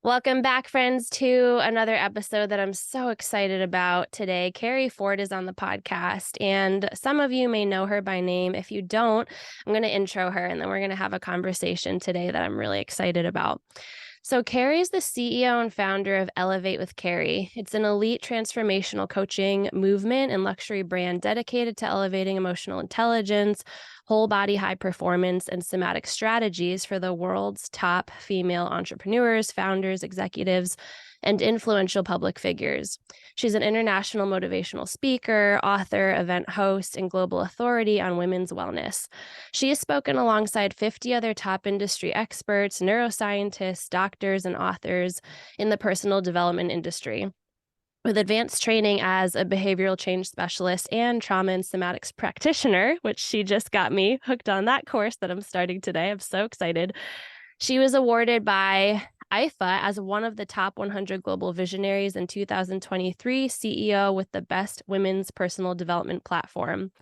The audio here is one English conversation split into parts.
Welcome back, friends, to another episode that I'm so excited about today. Keri Ford is on the podcast, and some of you may know her by name. If you don't, I'm going to intro her, and then we're going to have a conversation today that I'm really excited about. So Keri is the CEO and founder of Elevate with Keri. It's an elite transformational coaching movement and luxury brand dedicated to elevating emotional intelligence, whole body high performance, and somatic strategies for the world's top female entrepreneurs, founders, executives, and influential public figures. She's an international motivational speaker, author, event host, and global authority on women's wellness. She has spoken alongside 50 other top industry experts, neuroscientists, doctors, and authors in the personal development industry. With advanced training as a behavioral change specialist and trauma and somatics practitioner, which she just got me hooked on that course that I'm starting today. I'm so excited. She was awarded by IFA as one of the top 100 global visionaries in 2023, CEO with the best women's personal development platform.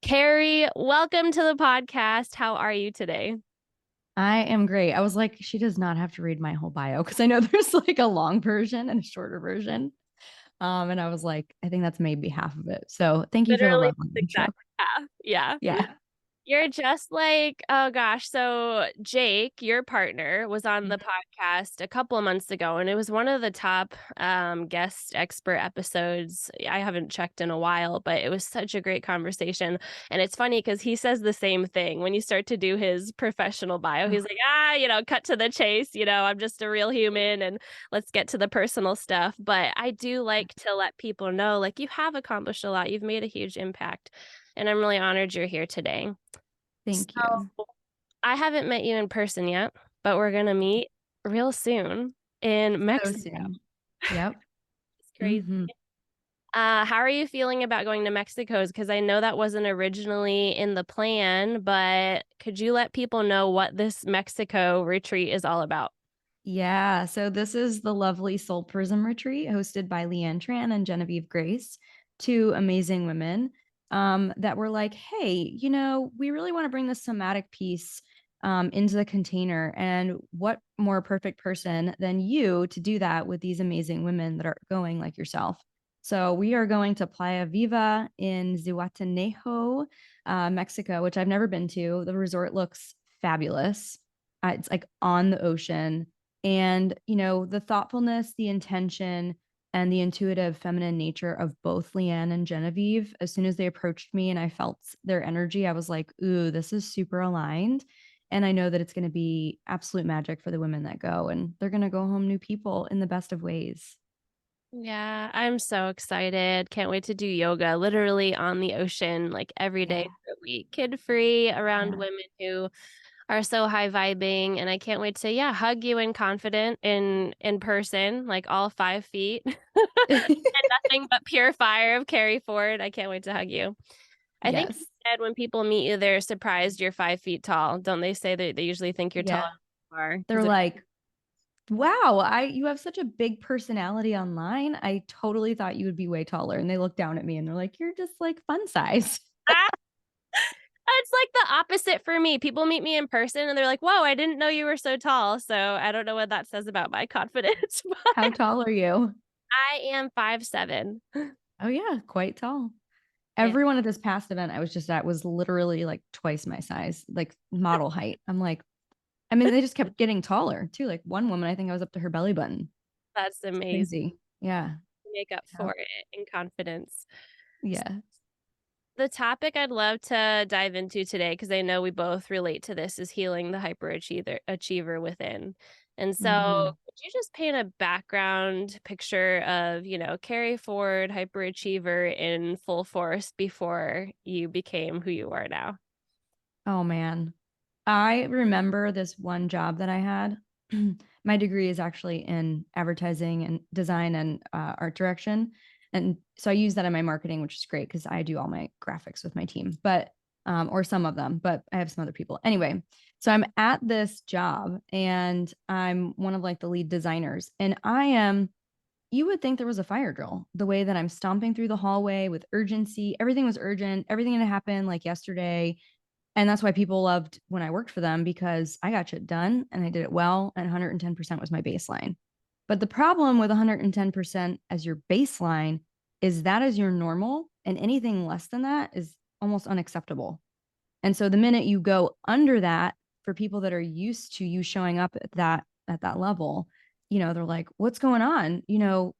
Keri, welcome to the podcast. How are you today? I am great. I was like, she does not have to read my whole bio because I know there's like a long version and a shorter version. And I was like, I think that's maybe half of it. So thank you for the Literally, lovely intro. exactly. Yeah. Yeah. You're just like, oh gosh. So Jake, your partner, was on the Mhm. podcast a couple of months ago, and it was one of the top guest expert episodes. I haven't checked in a while, but it was such a great conversation. And it's funny because he says the same thing when you start to do his professional bio. He's Oh, like, cut to the chase. I'm just a real human, and let's get to the personal stuff. But I do like to let people know, like, you have accomplished a lot. You've made a huge impact. And I'm really honored you're here today. thank you. So I haven't met you in person yet, but we're gonna meet real soon in So Mexico. soon. Yep. It's crazy. hmm How are you feeling about going to Mexico? Because I know that wasn't originally in the plan, but could you let people know what this Mexico retreat is all about? Yeah. So this is the lovely Soul Prism retreat hosted by Leanne Tran and Genevieve Grace, two amazing women that were like, hey, we really want to bring this somatic piece into the container. And what more perfect person than you to do that with these amazing women that are going like yourself? So we are going to Playa Viva in Zihuatanejo, Mexico, which I've never been to. The resort looks fabulous. It's like on the ocean and, the thoughtfulness, the intention, and the intuitive feminine nature of both Leanne and Genevieve, as soon as they approached me and I felt their energy, I was like, ooh, this is super aligned. And I know that it's going to be absolute magic for the women that go, and they're going to go home new people in the best of ways. Yeah, I'm so excited. Can't wait to do yoga literally on the ocean, like every day Yeah. for a week, kid free, around Yeah. women who are so high vibing, and I can't wait to hug you in confident in person, like all 5 feet and nothing but pure fire of Keri Ford. I can't wait to hug you. I think you Yes. said when people meet you, they're surprised you're 5 feet tall. Don't they say that they usually think you're taller Yeah. than you are? They're Because like, wow, you have such a big personality online. I totally thought you would be way taller. And they look down at me and they're like, you're just like fun size. it's like the opposite for me. People meet me in person and they're like, "Whoa, I didn't know you were so tall." So I don't know what that says about my confidence, How but tall are you? I am 5'7". Oh yeah, quite tall. Yeah. Everyone at this past event I was just at was literally like twice my size, like model height. I'm like, I mean, they just kept getting taller too. Like one woman, I think I was up to her belly button. That's It's amazing. crazy. Yeah. Make up Yep. for it in confidence. Yeah. The topic I'd love to dive into today, because I know we both relate to this, is healing the achiever within. And so, hmm could you just paint a background picture of, Keri Ford, hyperachiever in full force before you became who you are now? Oh man. I remember this one job that I had. My degree is actually in advertising and design and art direction. And so I use that in my marketing, which is great because I do all my graphics with my team, but or some of them, but I have some other people. Anyway, so I'm at this job and I'm one of like the lead designers. And you would think there was a fire drill, the way that I'm stomping through the hallway with urgency. Everything was urgent. Everything had happened like yesterday. And that's why people loved when I worked for them, because I got shit done and I did it well. And 110% was my baseline. But the problem with 110% as your baseline is that is your normal. And anything less than that is almost unacceptable. And so the minute you go under that, for people that are used to you showing up at that level, they're like, what's going on?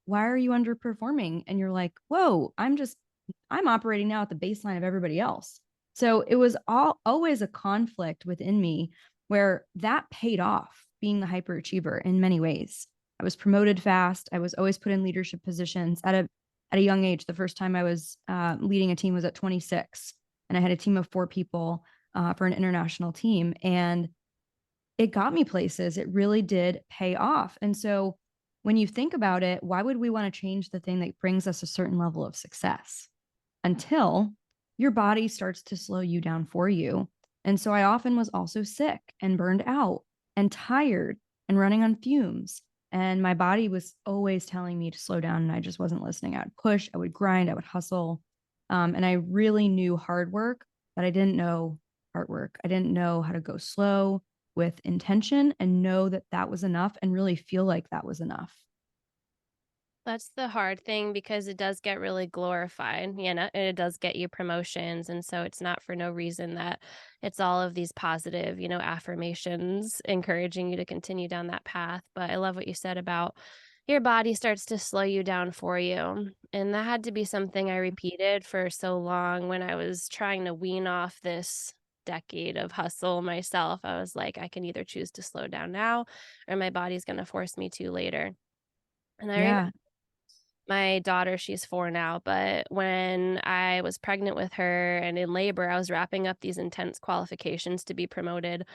Why are you underperforming? And you're like, whoa, I'm operating now at the baseline of everybody else. So it was always a conflict within me where that paid off, being the hyperachiever in many ways. I was promoted fast. I was always put in leadership positions at a young age. The first time I was leading a team was at 26, and I had a team of 4 people for an international team, and it got me places. It really did pay off. And so when you think about it, why would we want to change the thing that brings us a certain level of success until your body starts to slow you down for you? And so I often was also sick and burned out and tired and running on fumes. And my body was always telling me to slow down, and I just wasn't listening. I would push, I would grind, I would hustle. And I really knew hard work, but I didn't know hard work. I didn't know how to go slow with intention and know that that was enough and really feel like that was enough. That's the hard thing because it does get really glorified, and it does get you promotions. And so it's not for no reason that it's all of these positive, affirmations encouraging you to continue down that path. But I love what you said about your body starts to slow you down for you. And that had to be something I repeated for so long when I was trying to wean off this decade of hustle myself. I was like, I can either choose to slow down now or my body's going to force me to later. And I remember Yeah. my daughter, she's 4 now, but when I was pregnant with her and in labor, I was wrapping up these intense qualifications to be promoted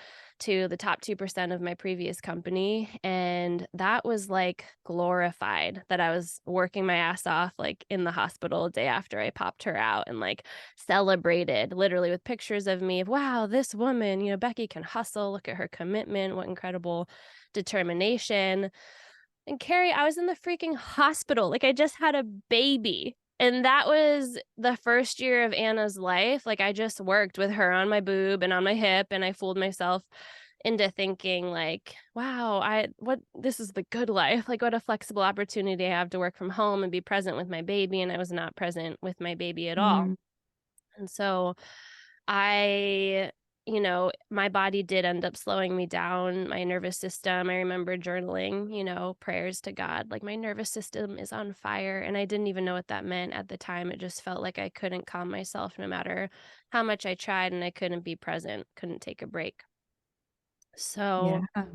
to the top 2% of my previous company, and that was, like, glorified that I was working my ass off, like, in the hospital day after I popped her out and, like, celebrated literally with pictures of me of, "Wow, this woman, Becky can hustle, look at her commitment, what incredible determination." And Keri, I was in the freaking hospital, like, I just had a baby, and that was the first year of Anna's life. Like, I just worked with her on my boob and on my hip, and I fooled myself into thinking like, "Wow, this is the good life, like, what a flexible opportunity I have to work from home and be present with my baby," and I was not present with my baby at all. Mm, And so I my body did end up slowing me down, my nervous system. I remember journaling, prayers to God, like, "My nervous system is on fire," and I didn't even know what that meant at the time. It just felt like I couldn't calm myself no matter how much I tried, and I couldn't be present, couldn't take a break. yeah. So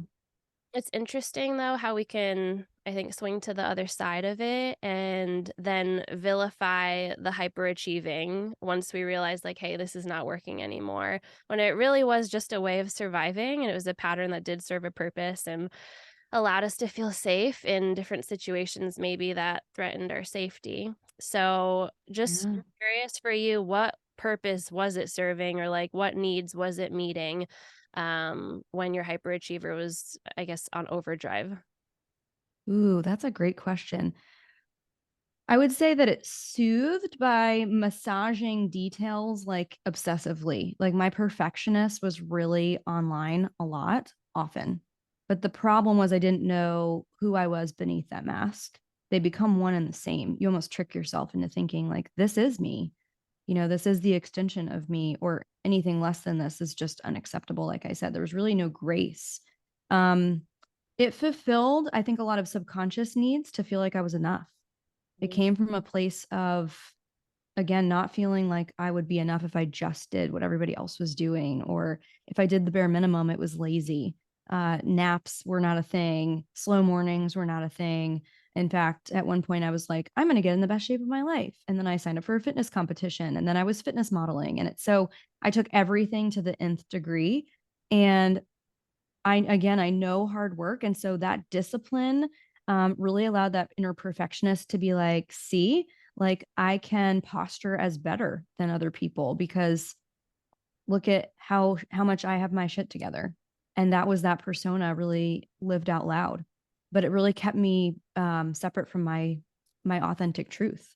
it's interesting though how we can, I think, swing to the other side of it and then vilify the hyperachieving once we realize like, hey, this is not working anymore. When it really was just a way of surviving and it was a pattern that did serve a purpose and allowed us to feel safe in different situations maybe that threatened our safety. So just Yeah. curious for you, what purpose was it serving or like what needs was it meeting when your hyperachiever was, I guess, on overdrive? Ooh, that's a great question. I would say that it's soothed by massaging details like obsessively. Like my perfectionist was really online a lot, often. But the problem was I didn't know who I was beneath that mask. They become one and the same. You almost trick yourself into thinking, like, this is me. This is the extension of me, or anything less than this is just unacceptable. Like I said, there was really no grace. Um, it fulfilled, I think, a lot of subconscious needs to feel like I was enough. It Mm. came from a place of, again, not feeling like I would be enough if I just did what everybody else was doing, or if I did the bare minimum, it was lazy. Naps were not a thing. Slow mornings were not a thing. In fact, at one point, I was like, I'm going to get in the best shape of my life. And then I signed up for a fitness competition, and then I was fitness modeling. And so I took everything to the nth degree. And I know hard work. And so that discipline really allowed that inner perfectionist to be like, see, like I can posture as better than other people because look at how much I have my shit together. And that was that persona really lived out loud. But it really kept me separate from my authentic truth.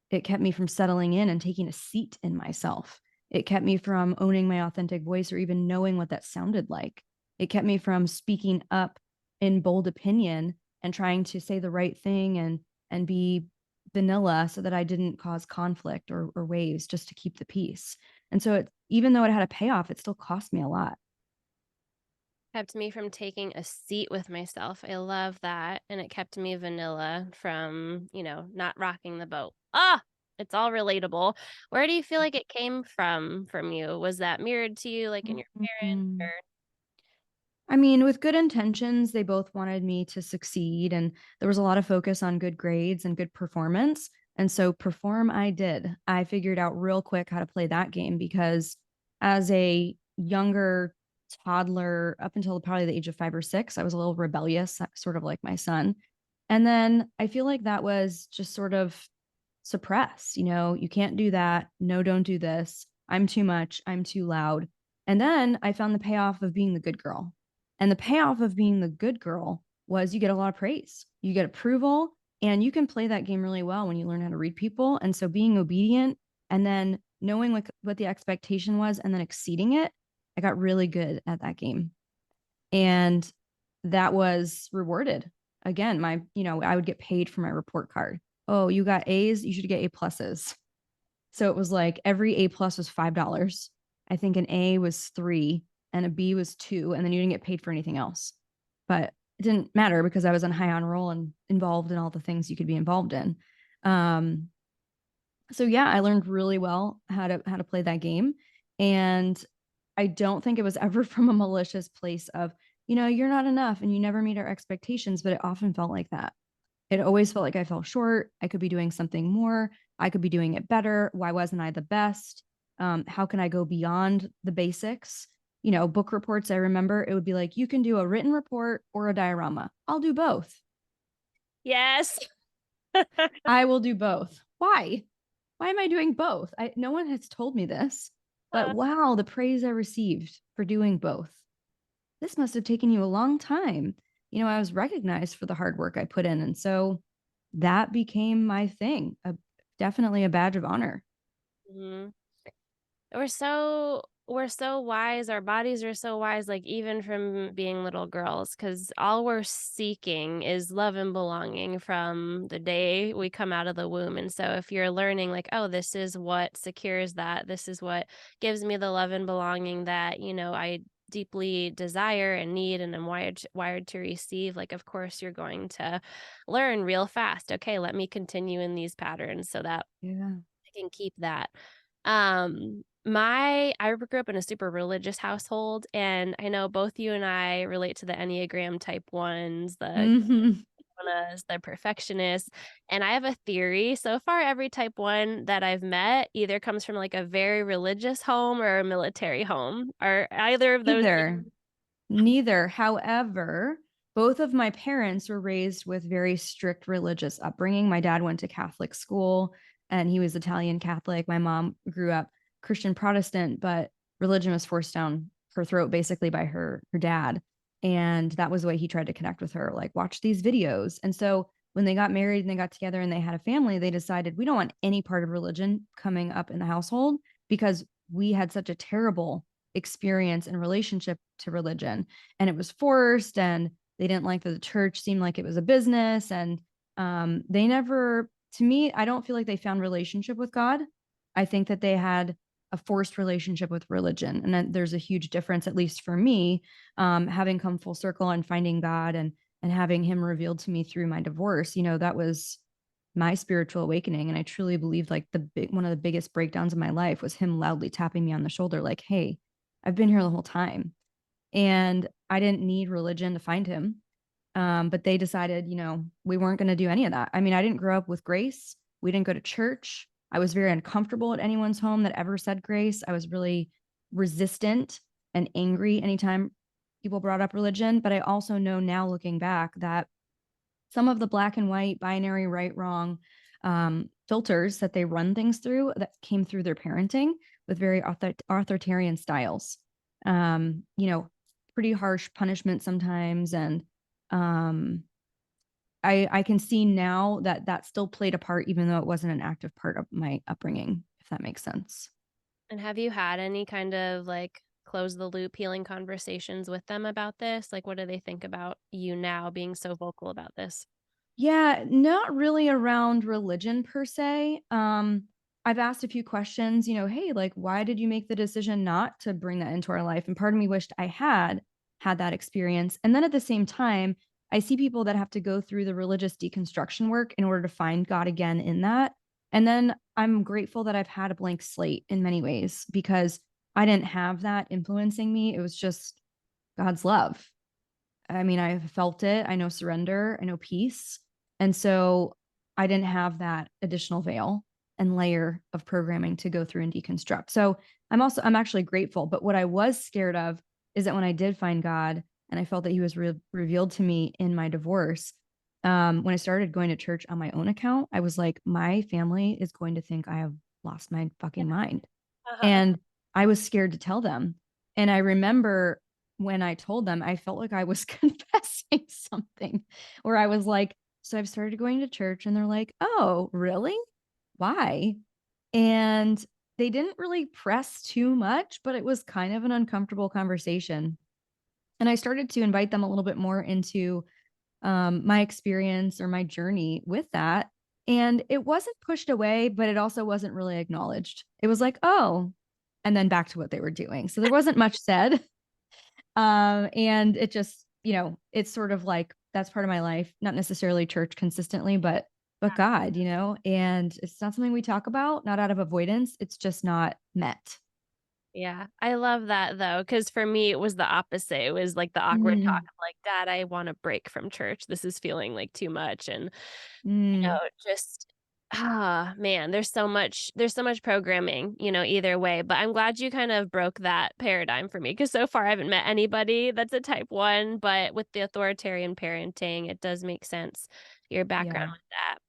It kept me from settling in and taking a seat in myself. It kept me from owning my authentic voice or even knowing what that sounded like. It kept me from speaking up in bold opinion and trying to say the right thing and be vanilla so that I didn't cause conflict or waves just to keep the peace. And so even though it had a payoff, it still cost me a lot. Kept me from taking a seat with myself. I love that. And it kept me vanilla from, not rocking the boat. Ah, it's all relatable. Where do you feel like it came from you? Was that mirrored to you, like in your parents Mm-hmm. or? I mean, with good intentions, they both wanted me to succeed, and there was a lot of focus on good grades and good performance. And so, perform I did. I figured out real quick how to play that game because as a younger toddler, up until probably the age of 5 or 6, I was a little rebellious, sort of like my son. And then I feel like that was just sort of suppressed. You can't do that. No, don't do this. I'm too much. I'm too loud. And then I found the payoff of being the good girl. And the payoff of being the good girl was you get a lot of praise, you get approval, and you can play that game really well when you learn how to read people. And so being obedient and then knowing what the expectation was and then exceeding it, I got really good at that game. And that was rewarded. Again, I would get paid for my report card. Oh, you got A's, you should get A pluses. So it was like every A plus was $5. I think an A was 3 and a B was 2, and then you didn't get paid for anything else. But it didn't matter because I was on high honor roll and involved in all the things you could be involved in. Um, so yeah, I learned really well how to play that game. And I don't think it was ever from a malicious place of, you're not enough and you never meet our expectations, but it often felt like that. It always felt like I fell short. I could be doing something more. I could be doing it better. Why wasn't I the best? How can I go beyond the basics? Book reports, I remember it would be like, you can do a written report or a diorama. I'll do both. Yes. I will do both. Why? Why am I doing both? No one has told me this, but wow, the praise I received for doing both. This must have taken you a long time. I was recognized for the hard work I put in. And so that became my thing, definitely a badge of honor. Mhm. We're so wise. Our bodies are so wise, like even from being little girls, because all we're seeking is love and belonging from the day we come out of the womb. And so if you're learning like, oh, this is what secures that, this is what gives me the love and belonging that, I deeply desire and need and am wired to receive, like of course you're going to learn real fast. Okay, let me continue in these patterns so that Yeah. I can keep that. I grew up in a super religious household, and I know both you and I relate to the Enneagram type ones, the Mm-hmm. Capricornas, the perfectionists. And I have a theory. So far, every type one that I've met either comes from like a very religious home or a military home. Are either of those Either. Neither. However, both of my parents were raised with very strict religious upbringing. My dad went to Catholic school and he was Italian Catholic. My mom grew up Christian Protestant, but religion was forced down her throat basically by her dad. And that was the way he tried to connect with her, like watch these videos. And so when they got married and they got together and they had a family, they decided we don't want any part of religion coming up in the household because we had such a terrible experience and relationship to religion, and it was forced, and they didn't like that the church seemed like it was a business, and they never, to me, I don't feel like they found relationship with God. I think that they had a forced relationship with religion, and then there's a huge difference, at least for me, having come full circle and finding God and having him revealed to me through my divorce. That was my spiritual awakening, and I truly believed like one of the biggest breakdowns of my life was him loudly tapping me on the shoulder like, hey, I've been here the whole time. And I didn't need religion to find him. But they decided, we weren't going to do any of that. I mean, I didn't grow up with grace. We didn't go to church. I was very uncomfortable at anyone's home that ever said grace. I was really resistant and angry anytime people brought up religion. But I also know now, looking back, that some of the black and white, binary, right, wrong filters that they run things through that came through their parenting with very authoritarian styles. You know, pretty harsh punishment sometimes, and um, I can see now that that still played a part, even though it wasn't an active part of my upbringing, if that makes sense. And have you had any kind of like close the loop healing conversations with them about this? Like, what do they think about you now being so vocal about this? Yeah, not really around religion per se. I've asked a few questions, hey, like, why did you make the decision not to bring that into our life? And part of me wished I had that experience. And then at the same time, I see people that have to go through the religious deconstruction work in order to find God again in that. And then I'm grateful that I've had a blank slate in many ways because I didn't have that influencing me. It was just God's love. I mean, I felt it. I know surrender. I know peace. And so I didn't have that additional veil and layer of programming to go through and deconstruct. So I'm actually grateful. But what I was scared of is that when I did find God and I felt that he was revealed to me in my divorce, when I started going to church on my own account, I was like, my family is going to think I have lost my fucking mind. Uh-huh. And I was scared to tell them. And I remember when I told them, I felt like I was confessing something where I was like, so I've started going to church. And they're like, oh, really? Why? And they didn't really press too much, but it was kind of an uncomfortable conversation. And I started to invite them a little bit more into my experience or my journey with that. And it wasn't pushed away, but it also wasn't really acknowledged. It was like, oh, and then back to what they were doing. So there wasn't much said. And it just, it's sort of like that's part of my life, not necessarily church consistently, but God, and it's not something we talk about, not out of avoidance. It's just not met. Yeah, I love that though, because for me, it was the opposite. It was like the awkward talk Mm, of like, Dad, I want a break from church. This is feeling like too much. And, mm, just, man, there's so much programming, either way. But I'm glad you kind of broke that paradigm for me because so far I haven't met anybody that's a type one, but with the authoritarian parenting, it does make sense, your background yeah. with that.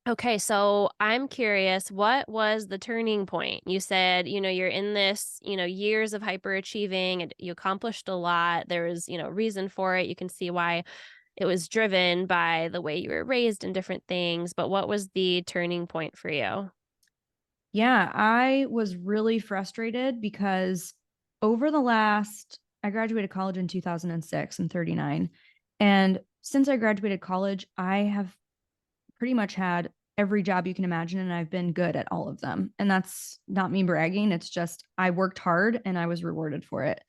Okay, so I'm curious, what was the turning point? You said, you're in this, years of hyperachieving and you accomplished a lot. There was, reason for it. You can see why it was driven by the way you were raised and different things. But what was the turning point for you? Yeah, I was really frustrated because I graduated college in 2006. I'm 39. And since I graduated college, I have pretty much had every job you can imagine, and I've been good at all of them. And that's not me bragging. It's just I worked hard and I was rewarded for it.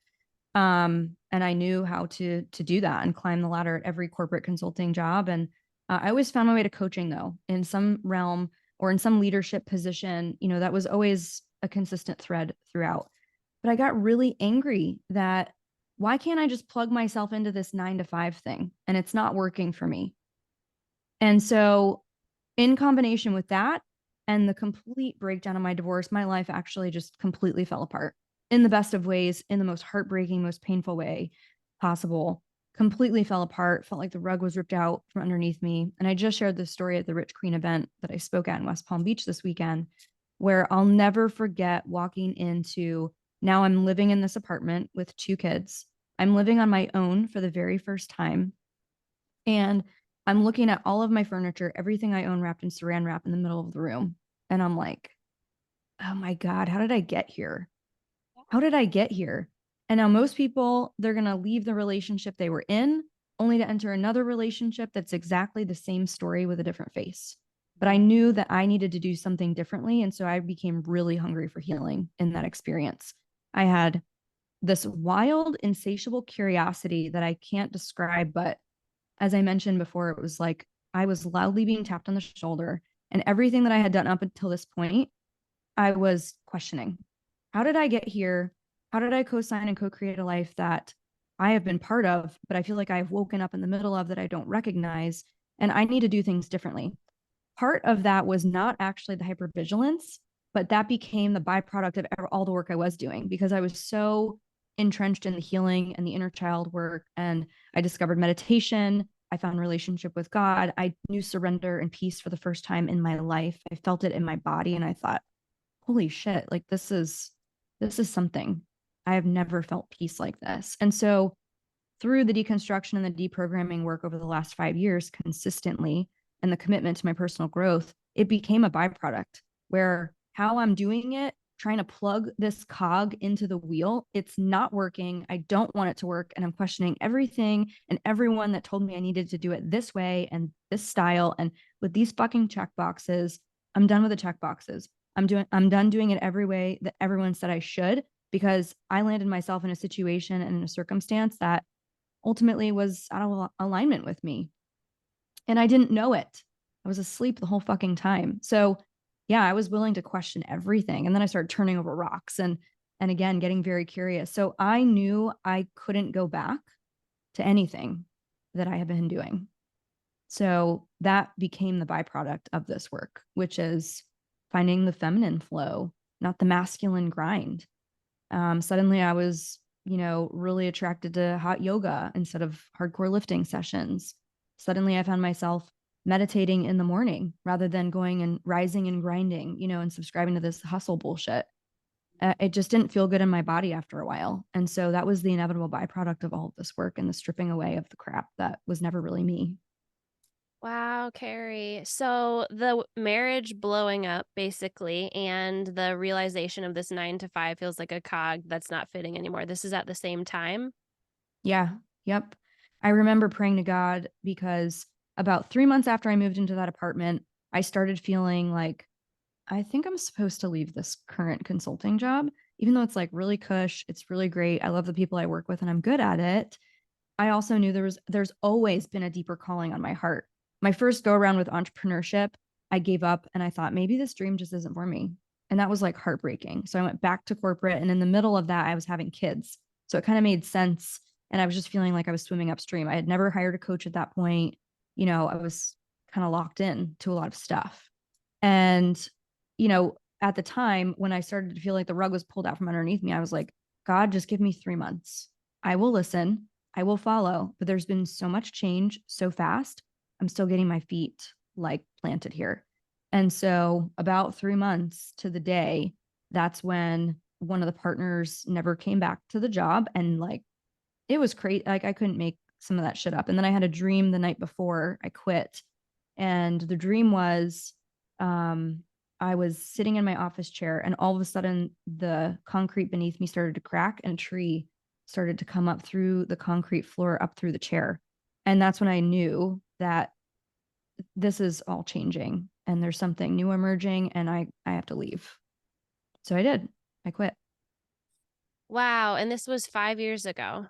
And I knew how to do that and climb the ladder at every corporate consulting job. And I always found my way to coaching though, in some realm or in some leadership position. That was always a consistent thread throughout. But I got really angry that why can't I just plug myself into this 9 to 5 thing and it's not working for me? And so, in combination with that and the complete breakdown of my divorce, my life actually just completely fell apart in the best of ways, in the most heartbreaking, most painful way possible. Completely fell apart, felt like the rug was ripped out from underneath me. And I just shared this story at the Rich Queen event that I spoke at in West Palm Beach this weekend, where I'll never forget walking into now I'm living in this apartment with 2 kids. I'm living on my own for the very first time. And I'm looking at all of my furniture, everything I own wrapped in saran wrap in the middle of the room. And I'm like, oh my God, how did I get here? How did I get here? And now most people, they're going to leave the relationship they were in only to enter another relationship that's exactly the same story with a different face. But I knew that I needed to do something differently. And so I became really hungry for healing in that experience. I had this wild, insatiable curiosity that I can't describe, but as I mentioned before, it was like I was loudly being tapped on the shoulder, and everything that I had done up until this point, I was questioning. How did I get here? How did I co sign and co create a life that I have been part of, but I feel like I've woken up in the middle of that I don't recognize? And I need to do things differently. Part of that was not actually the hypervigilance, but that became the byproduct of all the work I was doing because I was so entrenched in the healing and the inner child work. And I discovered meditation. I found relationship with God. I knew surrender and peace for the first time in my life. I felt it in my body. And I thought, holy shit, like this is something. I have never felt peace like this. And so through the deconstruction and the deprogramming work over the last 5 years consistently and the commitment to my personal growth, it became a byproduct where how I'm doing it trying to plug this cog into the wheel. It's not working. I don't want it to work. And I'm questioning everything and everyone that told me I needed to do it this way and this style. And with these fucking check boxes, I'm done with the check boxes. I'm done doing it every way that everyone said I should, because I landed myself in a situation and in a circumstance that ultimately was out of alignment with me. And I didn't know it. I was asleep the whole fucking time. So yeah, I was willing to question everything. And then I started turning over rocks and again getting very curious. So I knew I couldn't go back to anything that I had been doing. So that became the byproduct of this work, which is finding the feminine flow, not the masculine grind. Suddenly I was, really attracted to hot yoga instead of hardcore lifting sessions. Suddenly I found myself meditating in the morning rather than going and rising and grinding, and subscribing to this hustle bullshit. It just didn't feel good in my body after a while. And so that was the inevitable byproduct of all of this work and the stripping away of the crap that was never really me. Wow, Keri. So the marriage blowing up basically and the realization of this 9 to 5 feels like a cog that's not fitting anymore. This is at the same time. Yeah. Yep. I remember praying to God because about 3 months after I moved into that apartment, I started feeling like I think I'm supposed to leave this current consulting job, even though it's like really cush. It's really great. I love the people I work with and I'm good at it. I also knew there's always been a deeper calling on my heart. My first go around with entrepreneurship, I gave up and I thought maybe this dream just isn't for me. And that was like heartbreaking. So I went back to corporate, and in the middle of that, I was having kids. So it kind of made sense. And I was just feeling like I was swimming upstream. I had never hired a coach at that point. I was kind of locked in to a lot of stuff. And, at the time when I started to feel like the rug was pulled out from underneath me, I was like, God, just give me 3 months. I will listen. I will follow. But there's been so much change so fast. I'm still getting my feet like planted here. And so, about 3 months to the day, that's when one of the partners never came back to the job. And like, it was crazy. Like, I couldn't make some of that shit up. And then I had a dream the night before I quit. And the dream was I was sitting in my office chair, and all of a sudden, the concrete beneath me started to crack, and a tree started to come up through the concrete floor, up through the chair. And that's when I knew that this is all changing and there's something new emerging, and I have to leave. So I did. I quit. Wow. And this was 5 years ago.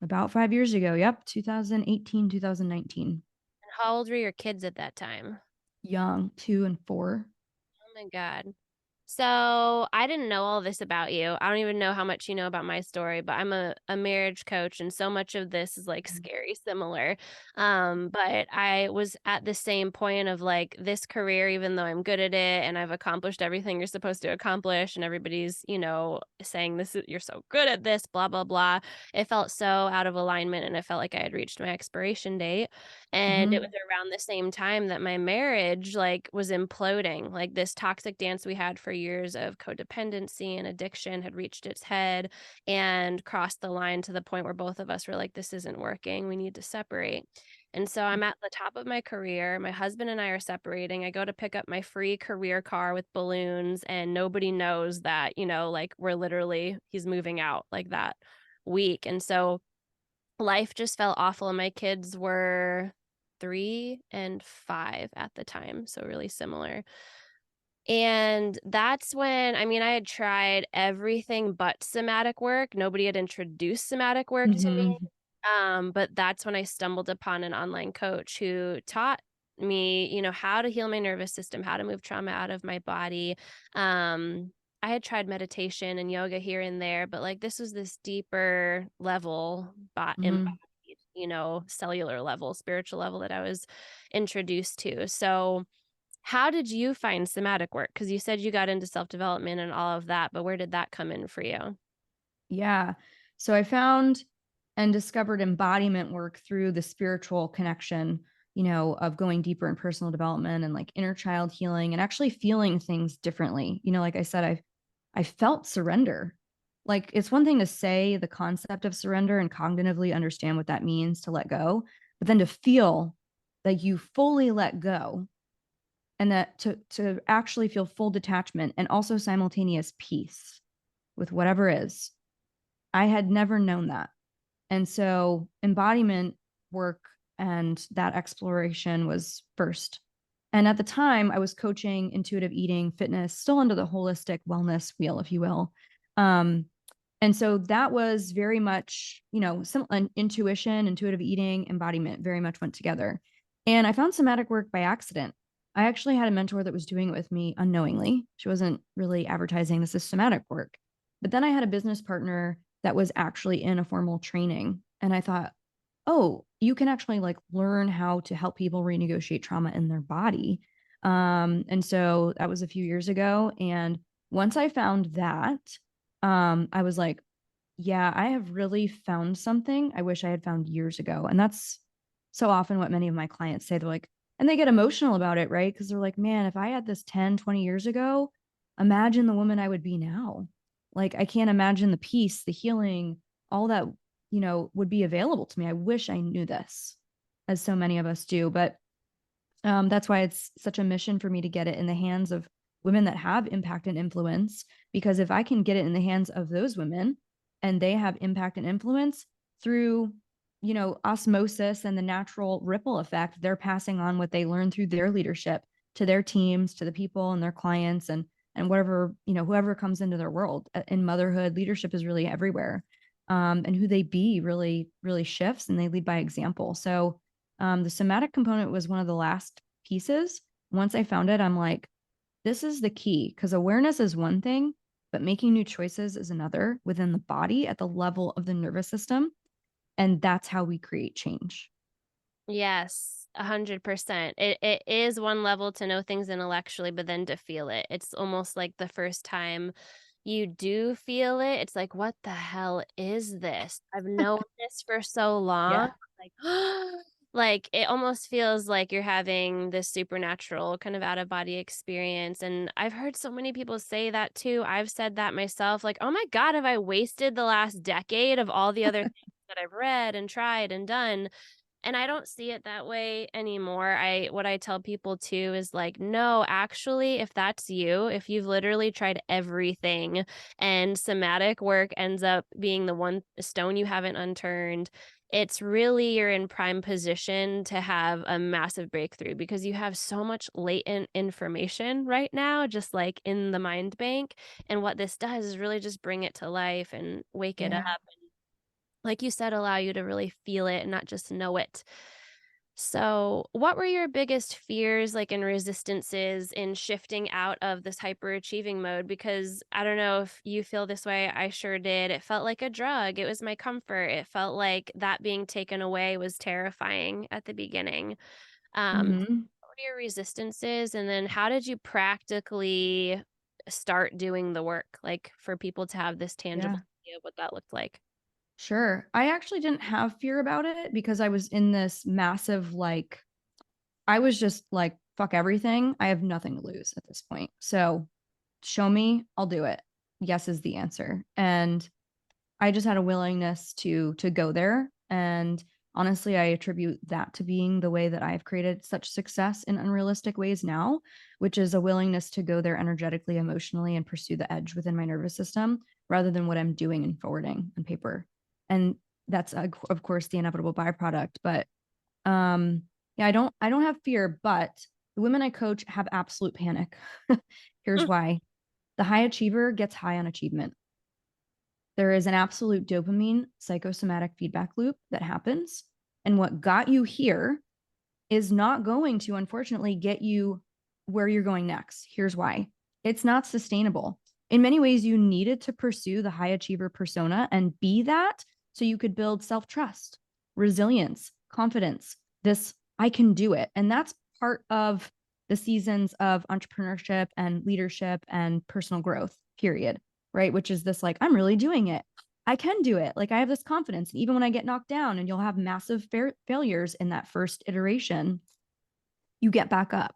About 5 years ago. Yep. 2018, 2019. And how old were your kids at that time? Young, 2 and 4. Oh my God. So I didn't know all this about you. I don't even know how much you know about my story, but I'm a marriage coach, and so much of this is like scary similar. But I was at the same point of like this career, even though I'm good at it and I've accomplished everything you're supposed to accomplish, and everybody's, saying this is you're so good at this, blah, blah, blah. It felt so out of alignment, and I felt like I had reached my expiration date. And it was Mm-hmm. around the same time that my marriage like was imploding. Like this toxic dance we had for years of codependency and addiction had reached its head and crossed the line to the point where both of us were like, this isn't working. We need to separate. And so I'm at the top of my career. My husband and I are separating. I go to pick up my free career car with balloons, and nobody knows that, like he's moving out like that week. And so life just felt awful. And my kids were 3 and 5 at the time. So really similar. And that's when, I had tried everything but somatic work. Nobody had introduced somatic work to me. Mm-hmm. But that's when I stumbled upon an online coach who taught me, how to heal my nervous system, how to move trauma out of my body. I had tried meditation and yoga here and there, but like this was this deeper level, Mm-hmm. embodied, cellular level, spiritual level that I was introduced to. So, how did you find somatic work? Because you said you got into self-development and all of that, but where did that come in for you? Yeah. So I found and discovered embodiment work through the spiritual connection, of going deeper in personal development and like inner child healing and actually feeling things differently. Like I said, I felt surrender. Like it's one thing to say the concept of surrender and cognitively understand what that means to let go, but then to feel that you fully let go and that to actually feel full detachment and also simultaneous peace with whatever is. I had never known that. And so embodiment work and that exploration was first. And at the time, I was coaching intuitive eating, fitness, still under the holistic wellness wheel, if you will. And so that was very much, some intuition, intuitive eating, embodiment very much went together. And I found somatic work by accident. I actually had a mentor that was doing it with me unknowingly. She wasn't really advertising this is somatic work. But then I had a business partner that was actually in a formal training. And I thought, oh, you can actually like learn how to help people renegotiate trauma in their body. And so that was a few years ago. And once I found that, I was like, yeah, I have really found something I wish I had found years ago. And that's so often what many of my clients say. They're like, and they get emotional about it, right? Because they're like, man, if I had this 10, 20 years ago, imagine the woman I would be now. Like, I can't imagine the peace, the healing, all that, would be available to me. I wish I knew this, as so many of us do. But that's why it's such a mission for me to get it in the hands of women that have impact and influence. Because if I can get it in the hands of those women and they have impact and influence through, osmosis and the natural ripple effect, they're passing on what they learned through their leadership to their teams, to the people and their clients and whatever, whoever comes into their world. In motherhood, leadership is really everywhere. And who they be really, really shifts, and they lead by example. So the somatic component was one of the last pieces. Once I found it, I'm like, this is the key, because awareness is one thing, but making new choices is another within the body at the level of the nervous system. And that's how we create change. Yes, 100%. It is one level to know things intellectually, but then to feel it. It's almost like the first time you do feel it, it's like, what the hell is this? I've known this for so long. Yeah. Like, like it almost feels like you're having this supernatural kind of out of body experience. And I've heard so many people say that too. I've said that myself, like, oh my God, have I wasted the last decade of all the other things that I've read and tried and done? And I don't see it that way anymore. What I tell people too is like, no, actually, if that's you, if you've literally tried everything and somatic work ends up being the one stone you haven't unturned, it's really you're in prime position to have a massive breakthrough because you have so much latent information right now, just like in the mind bank. And what this does is really just bring it to life and wake it up, Yeah. like you said, allow you to really feel it and not just know it. So, what were your biggest fears, like, and resistances in shifting out of this hyperachieving mode? Because I don't know if you feel this way, I sure did. It felt like a drug. It was my comfort. It felt like that being taken away was terrifying at the beginning. Mm-hmm. What were your resistances? And then how did you practically start doing the work, like, for people to have this tangible Yeah. idea of what that looked like? Sure. I actually didn't have fear about it because I was in this massive, like, I was just like, fuck everything. I have nothing to lose at this point. So show me, I'll do it. Yes is the answer. And I just had a willingness to go there. And honestly, I attribute that to being the way that I've created such success in unrealistic ways now, which is a willingness to go there energetically, emotionally, and pursue the edge within my nervous system rather than what I'm doing and forwarding on paper. And that's of course the inevitable byproduct. But yeah, I don't have fear, but the women I coach have absolute panic. Here's why. The high achiever gets high on achievement. There is an absolute dopamine psychosomatic feedback loop that happens. And what got you here is not going to, unfortunately, get you where you're going next. Here's why. It's not sustainable. In many ways, you needed to pursue the high achiever persona and be that so you could build self trust, resilience, confidence. This, I can do it. And that's part of the seasons of entrepreneurship and leadership and personal growth, period. Right. Which is this like, I'm really doing it. I can do it. Like I have this confidence. And even when I get knocked down and you'll have massive failures in that first iteration, you get back up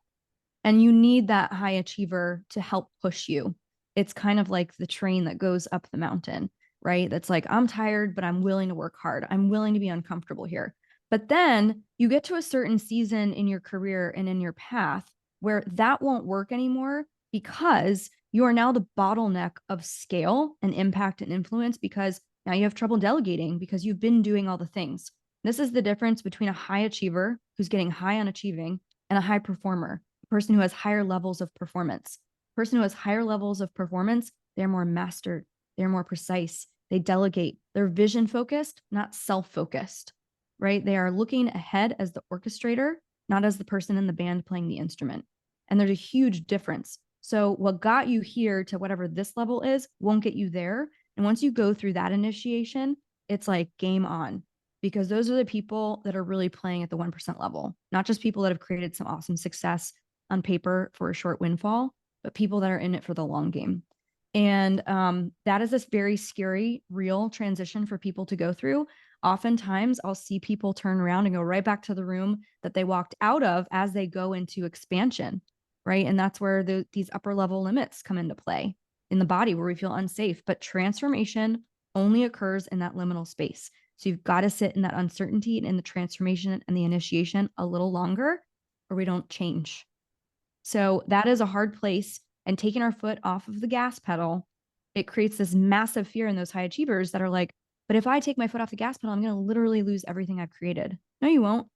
and you need that high achiever to help push you. It's kind of like the train that goes up the mountain, right? That's like, I'm tired, but I'm willing to work hard. I'm willing to be uncomfortable here. But then you get to a certain season in your career and in your path where that won't work anymore because you are now the bottleneck of scale and impact and influence because now you have trouble delegating because you've been doing all the things. This is the difference between a high achiever who's getting high on achieving and a high performer, a person who has higher levels of performance. A person who has higher levels of performance, they're more mastered, they're more precise, they delegate, they're vision focused, not self focused, right? They are looking ahead as the orchestrator, not as the person in the band playing the instrument. And there's a huge difference. So what got you here to whatever this level is won't get you there. And once you go through that initiation, it's like game on, because those are the people that are really playing at the 1% level, not just people that have created some awesome success on paper for a short windfall, but people that are in it for the long game. And that is this very scary, real transition for people to go through. Oftentimes, I'll see people turn around and go right back to the room that they walked out of as they go into expansion, right? And that's where these upper level limits come into play in the body where we feel unsafe. But transformation only occurs in that liminal space. So you've got to sit in that uncertainty and in the transformation and the initiation a little longer, or we don't change. So that is a hard place. And taking our foot off of the gas pedal, it creates this massive fear in those high achievers that are like, but if I take my foot off the gas pedal, I'm going to literally lose everything I've created. No, you won't.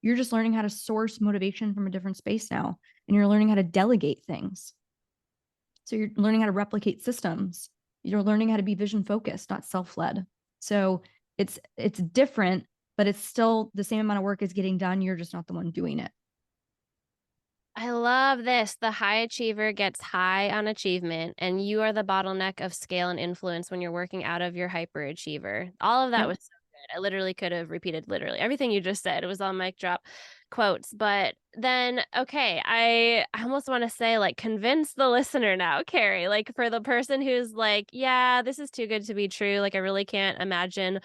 You're just learning how to source motivation from a different space now. And you're learning how to delegate things. So you're learning how to replicate systems. You're learning how to be vision focused, not self-led. So it's different, but it's still the same amount of work is getting done. You're just not the one doing it. I love this. The high achiever gets high on achievement, and you are the bottleneck of scale and influence when you're working out of your hyperachiever. All of that Yep. was so good. I literally could have repeated literally everything you just said. It was all mic drop quotes. But then, okay, I almost want to say, like, convince the listener now, Keri. Like, for the person who's like, yeah, this is too good to be true. Like, I really can't imagine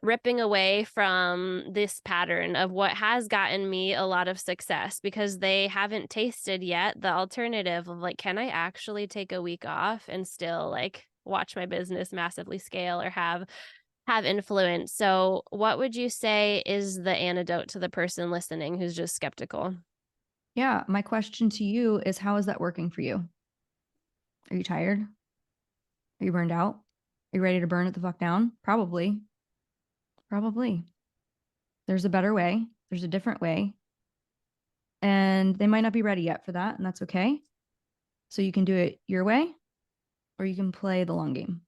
ripping away from this pattern of what has gotten me a lot of success, because they haven't tasted yet the alternative of, like, can I actually take a week off and still, like, watch my business massively scale or have influence. So what would you say is the antidote to the person listening who's just skeptical? Yeah. My question to you is, how is that working for you? Are you tired? Are you burned out? Are you ready to burn it the fuck down? Probably. Probably. There's a better way. There's a different way. And they might not be ready yet for that. And that's okay. So you can do it your way or you can play the long game.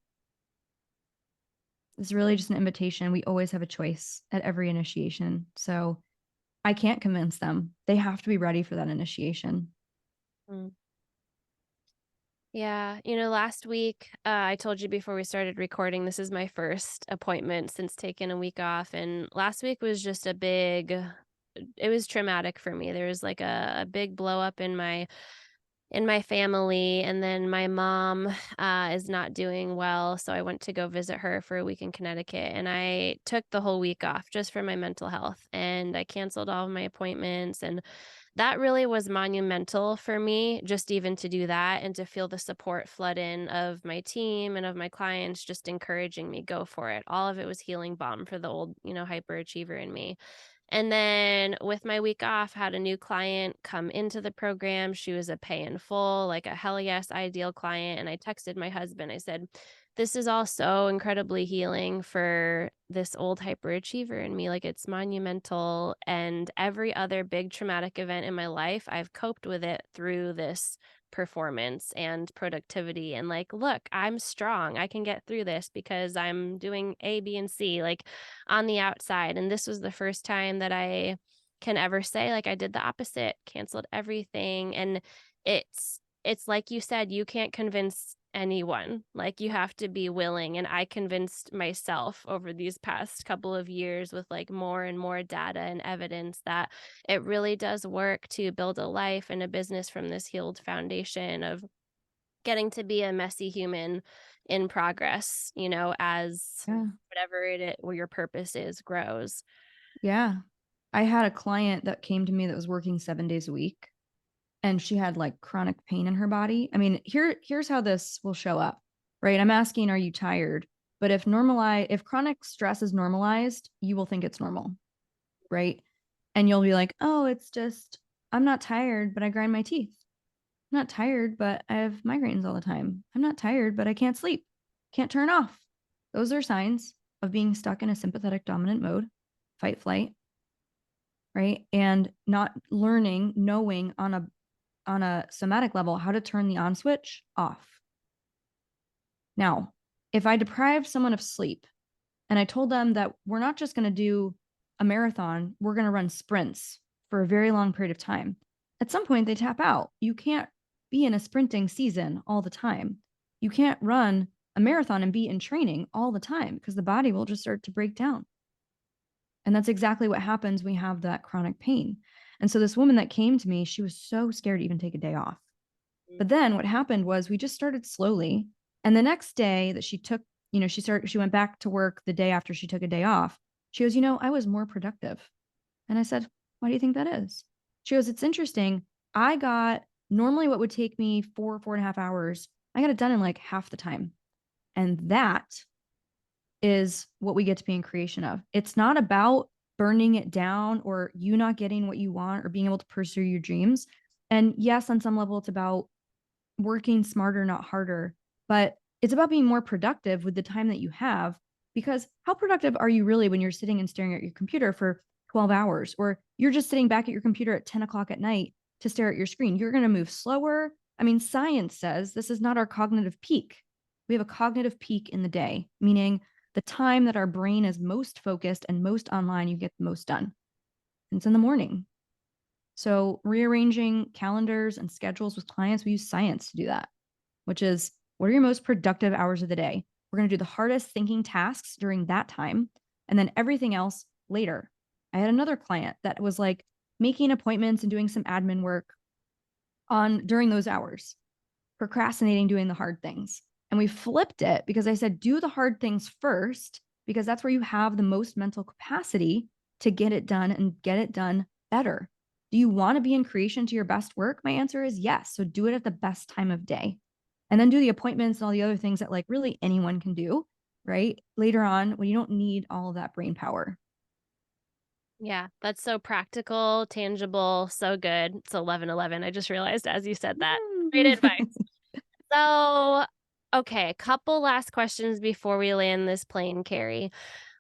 It's really just an invitation. We always have a choice at every initiation. So I can't convince them. They have to be ready for that initiation. Mm. Yeah, last week, I told you before we started recording, this is my first appointment since taking a week off. And last week was just it was traumatic for me. There was like a big blow up in my family, and then my mom is not doing well, so I went to go visit her for a week in Connecticut, and I took the whole week off just for my mental health, and I canceled all of my appointments, and that really was monumental for me, just even to do that and to feel the support flood in of my team and of my clients, just encouraging me, go for it. All of it was healing balm for the old, hyperachiever in me. And then with my week off, had a new client come into the program. She was a pay in full, like a hell yes, ideal client. And I texted my husband. I said, this is all so incredibly healing for this old hyperachiever in me. Like, it's monumental. And every other big traumatic event in my life, I've coped with it through this performance and productivity. And like, look, I'm strong. I can get through this because I'm doing A, B, and C, like, on the outside. And this was the first time that I can ever say, like, I did the opposite, canceled everything. And it's like you said, you can't convince anyone. Like, you have to be willing. And I convinced myself over these past couple of years with like more and more data and evidence that it really does work to build a life and a business from this healed foundation of getting to be a messy human in progress, as Yeah. whatever where your purpose is grows. Yeah. I had a client that came to me that was working 7 days a week and she had like chronic pain in her body. I mean, here's how this will show up, right? I'm asking, are you tired? But if chronic stress is normalized, you will think it's normal, right? And you'll be like, oh, it's just I'm not tired, but I grind my teeth. I'm not tired, but I have migraines all the time. I'm not tired, but I can't sleep, can't turn off. Those are signs of being stuck in a sympathetic dominant mode, fight, flight, right? And not learning, knowing on a somatic level how to turn the on switch off. Now, if I deprive someone of sleep and I told them that we're not just going to do a marathon, we're going to run sprints for a very long period of time, at some point they tap out. You can't be in a sprinting season all the time. You can't run a marathon and be in training all the time because the body will just start to break down. And that's exactly what happens when we have that chronic pain. And so this woman that came to me, she was so scared to even take a day off. But then what happened was we just started slowly. And the next day that she took, she went back to work the day after she took a day off. She goes, I was more productive. And I said, why do you think that is? She goes, it's interesting. I got normally what would take me 4.5 hours. I got it done in like half the time. And that is what we get to be in creation of. It's not about burning it down or you not getting what you want or being able to pursue your dreams. And yes, on some level, it's about working smarter, not harder, but it's about being more productive with the time that you have. Because how productive are you really when you're sitting and staring at your computer for 12 hours, or you're just sitting back at your computer at 10 o'clock at night to stare at your screen? You're going to move slower. I mean, science says this is not our cognitive peak. We have a cognitive peak in the day, meaning the time that our brain is most focused and most online, you get the most done. And it's in the morning. So rearranging calendars and schedules with clients, we use science to do that, which is what are your most productive hours of the day? We're going to do the hardest thinking tasks during that time and then everything else later. I had another client that was like making appointments and doing some admin work during those hours, procrastinating doing the hard things. And we flipped it because I said, do the hard things first, because that's where you have the most mental capacity to get it done and get it done better. Do you want to be in creation to your best work? My answer is yes. So do it at the best time of day. And then do the appointments and all the other things that like really anyone can do, right? Later on when you don't need all of that brain power. Yeah, that's so practical, tangible, so good. It's 11:11. I just realized as you said that. Great advice. So, okay, a couple last questions before we land this plane, Keri.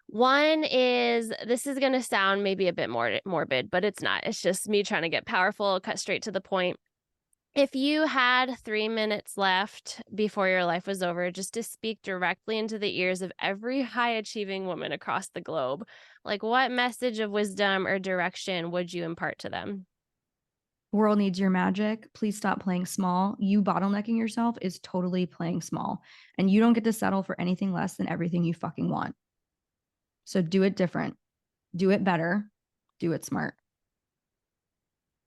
One is, this is going to sound maybe a bit more morbid, but it's not. It's just me trying to get powerful, cut straight to the point. If you had 3 minutes left before your life was over, just to speak directly into the ears of every high achieving woman across the globe, like what message of wisdom or direction would you impart to them? World needs your magic. Please stop playing small. You bottlenecking yourself is totally playing small. And you don't get to settle for anything less than everything you fucking want. So do it different. Do it better. Do it smart.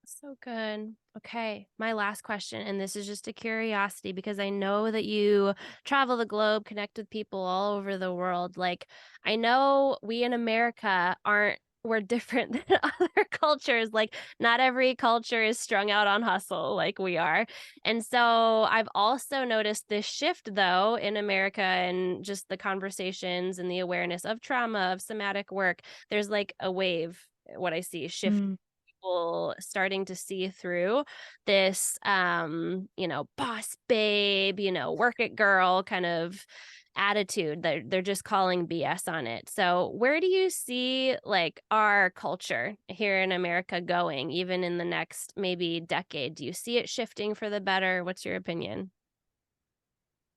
So good. Okay, my last question, and this is just a curiosity because I know that you travel the globe, connect with people all over the world. Like, I know we in America we're different than other cultures. Like, not every culture is strung out on hustle like we are. And so I've also noticed this shift, though, in America and just the conversations and the awareness of trauma, of somatic work. There's like a wave, what I see, shift. People starting to see through this boss babe, work it girl kind of attitude. They're just calling BS on it. So where do you see like our culture here in America going, even in the next maybe decade? Do you see it shifting for the better? What's your opinion?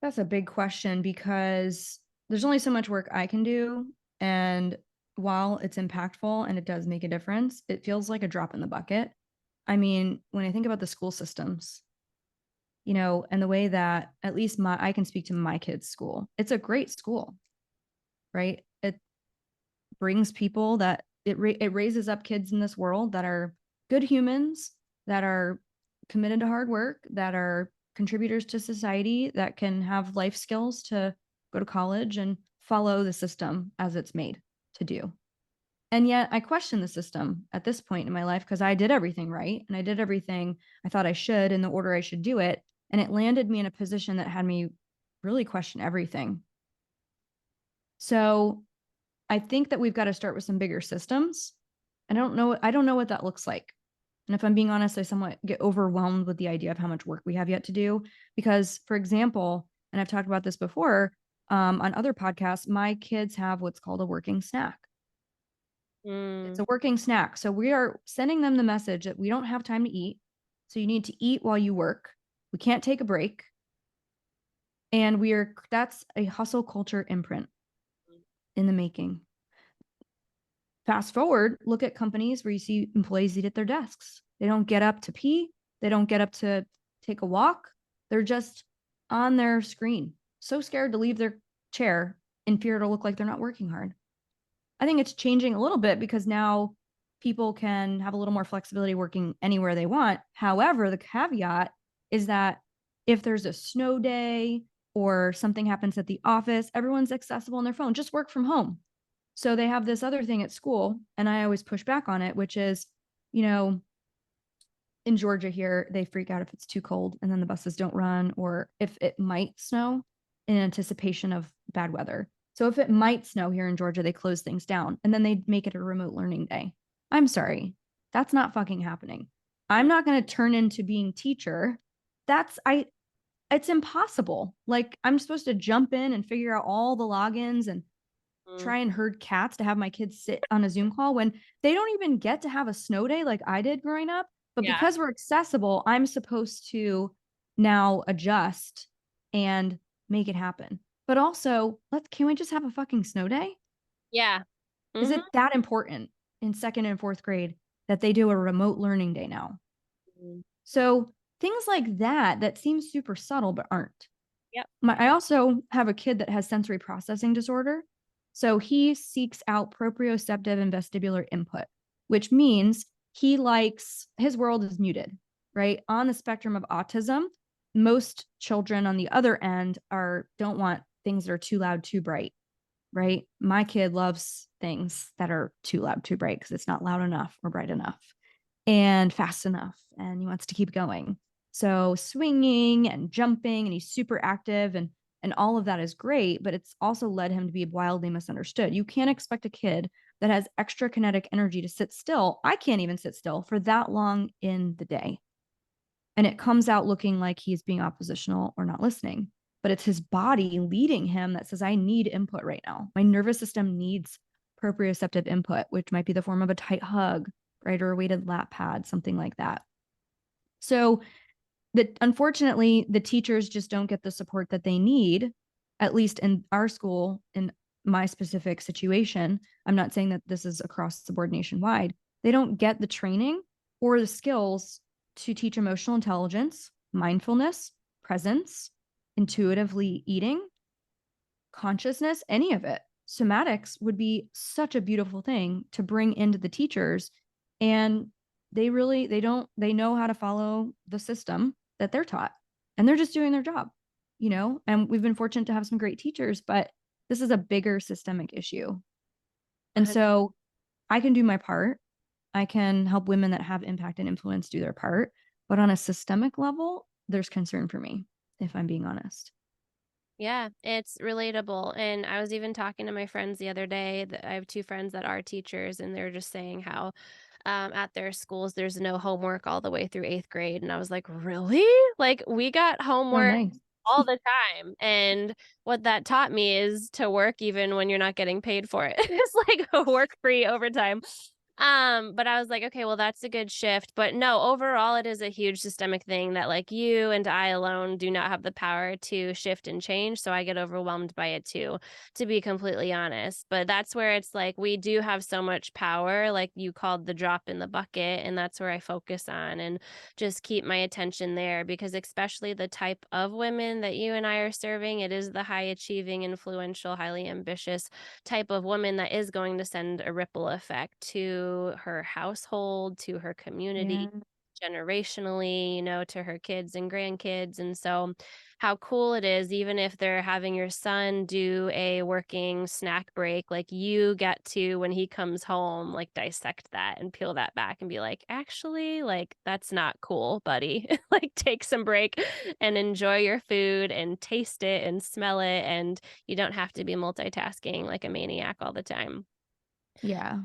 That's a big question because there's only so much work I can do. And while it's impactful and it does make a difference, it feels like a drop in the bucket. I mean, when I think about the school systems, and the way that at least I can speak to my kids' school, it's a great school, right? It brings people that it raises up kids in this world that are good humans, that are committed to hard work, that are contributors to society, that can have life skills to go to college and follow the system as it's made to do. And yet I question the system at this point in my life because I did everything right and I did everything I thought I should in the order I should do it. And it landed me in a position that had me really question everything. So I think that we've got to start with some bigger systems. I don't know what that looks like. And if I'm being honest, I somewhat get overwhelmed with the idea of how much work we have yet to do. Because, for example, and I've talked about this before on other podcasts, my kids have what's called a working snack. It's a working snack. So we are sending them the message that we don't have time to eat. So you need to eat while you work. We can't take a break. And that's a hustle culture imprint in the making. Fast forward, look at companies where you see employees eat at their desks. They don't get up to pee. They don't get up to take a walk. They're just on their screen, so scared to leave their chair in fear to look like they're not working hard. I think it's changing a little bit because now people can have a little more flexibility working anywhere they want. However, the caveat is that if there's a snow day or something happens at the office, everyone's accessible on their phone. Just work from home. So they have this other thing at school, and I always push back on it, which is, you know, in Georgia here, they freak out if it's too cold and then the buses don't run, or if it might snow in anticipation of bad weather. So if it might snow here in Georgia, they close things down and then they make it a remote learning day. I'm sorry. That's not fucking happening. I'm not going to turn into being teacher. It's impossible. Like, I'm supposed to jump in and figure out all the logins and try and herd cats to have my kids sit on a Zoom call when they don't even get to have a snow day like I did growing up. But Yeah. because we're accessible, I'm supposed to now adjust and make it happen. But also, can we just have a fucking snow day? Yeah. Is it that important in second and fourth grade that they do a remote learning day now? So things like that seem super subtle but aren't. Yep. I also have a kid that has sensory processing disorder. So he seeks out proprioceptive and vestibular input, which means his world is muted, right? On the spectrum of autism, most children on the other end don't want things that are too loud, too bright, right? My kid loves things that are too loud, too bright because it's not loud enough or bright enough and fast enough, and he wants to keep going. So swinging and jumping, and he's super active, and all of that is great, but it's also led him to be wildly misunderstood. You can't expect a kid that has extra kinetic energy to sit still. I can't even sit still for that long in the day. And it comes out looking like he's being oppositional or not listening. But it's his body leading him that says, I need input right now. My nervous system needs proprioceptive input, which might be the form of a tight hug, right? Or a weighted lap pad, something like that. So unfortunately, the teachers just don't get the support that they need, at least in our school, in my specific situation. I'm not saying that this is across the board nationwide. They don't get the training or the skills to teach emotional intelligence, mindfulness, presence, intuitively eating, consciousness, any of it. Somatics would be such a beautiful thing to bring into the teachers. And they know how to follow the system that they're taught, and they're just doing their job, and we've been fortunate to have some great teachers, but this is a bigger systemic issue. And so I can do my part. I can help women that have impact and influence do their part. But on a systemic level, there's concern for me, if I'm being honest. Yeah, it's relatable. And I was even talking to my friends the other day that I have two friends that are teachers, and they're just saying how at their schools there's no homework all the way through eighth grade. And I was like, really? Like, we got Oh, homework nice. all the time. And what that taught me is to work even when you're not getting paid for it. It's like a work free overtime. But I was like, okay, well, that's a good shift. But no, overall, it is a huge systemic thing that, like, you and I alone do not have the power to shift and change. So I get overwhelmed by it too, to be completely honest. But that's where it's like we do have so much power, like you called the drop in the bucket. And that's where I focus on and just keep my attention there, because especially the type of women that you and I are serving, it is the high achieving, influential, highly ambitious type of woman that is going to send a ripple effect to her household, to her community, Yeah. generationally, to her kids and grandkids. And so, how cool it is, even if they're having your son do a working snack break, like you get to, when he comes home, like dissect that and peel that back and be like, actually, like, that's not cool, buddy. Like, take some break and enjoy your food and taste it and smell it. And you don't have to be multitasking like a maniac all the time. Yeah.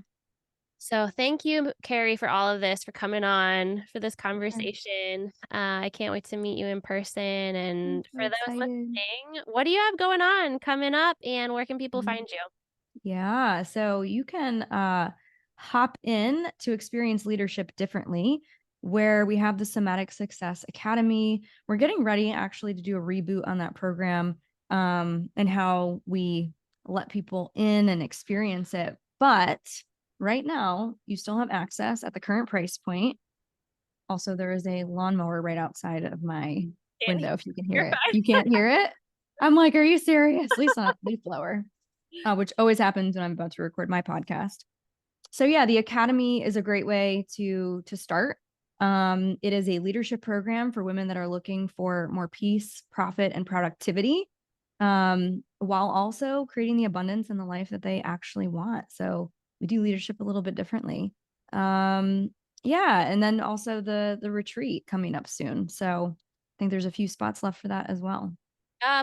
So thank you, Keri, for all of this, for coming on for this conversation. I can't wait to meet you in person. I'm And so for those excited. listening, what do you have going on coming up and where can people Mhm. find you? Yeah, so you can hop in to experience leadership differently, where we have the Somatic Success Academy. We're getting ready actually to do a reboot on that program, and how we let people in and experience it. But right now, you still have access at the current price point. Also, there is a lawnmower right outside of my And window if you can hear you're it. fine. You can't hear it? I'm like, are you serious? Leaf on leaf blower, which always happens when I'm about to record my podcast. So yeah, the Academy is a great way to start. It is a leadership program for women that are looking for more peace, profit, and productivity, while also creating the abundance in the life that they actually want. So we do leadership a little bit differently. Um, yeah, and then also the retreat coming up soon. So I think there's a few spots left for that as well.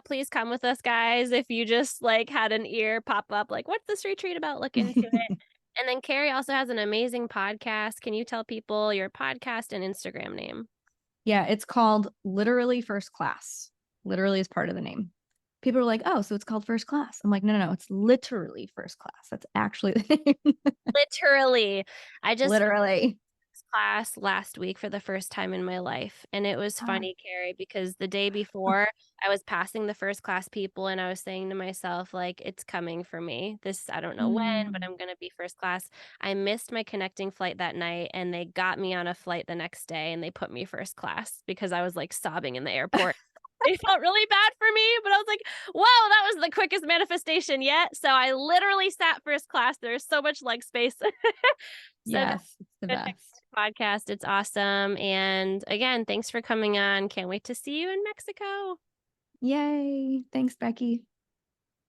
Please come with us, guys. If you just like had an ear pop up, like, what's this retreat about? Look into it. And then Keri also has an amazing podcast. Can you tell people your podcast and Instagram name? Yeah, it's called Literally First Class. Literally is part of the name. People are like, oh, so it's called First Class. I'm like, no, it's literally First Class. That's actually the name. Literally. I just Literally. class last week for the first time in my life. And it was funny, Keri, because the day before I was passing the first class people and I was saying to myself, like, it's coming for me. This, I don't know when, but Mm. I'm going to be first class. I missed my connecting flight that night and they got me on a flight the next day and they put me first class because I was like sobbing in the airport. It felt really bad for me, but I was like, whoa, that was the quickest manifestation yet. So I literally sat first class. There's so much leg space. So Yes, it's the go check best. out the podcast. It's awesome. And again, thanks for coming on. Can't wait to see you in Mexico. Yay. Thanks, Becky.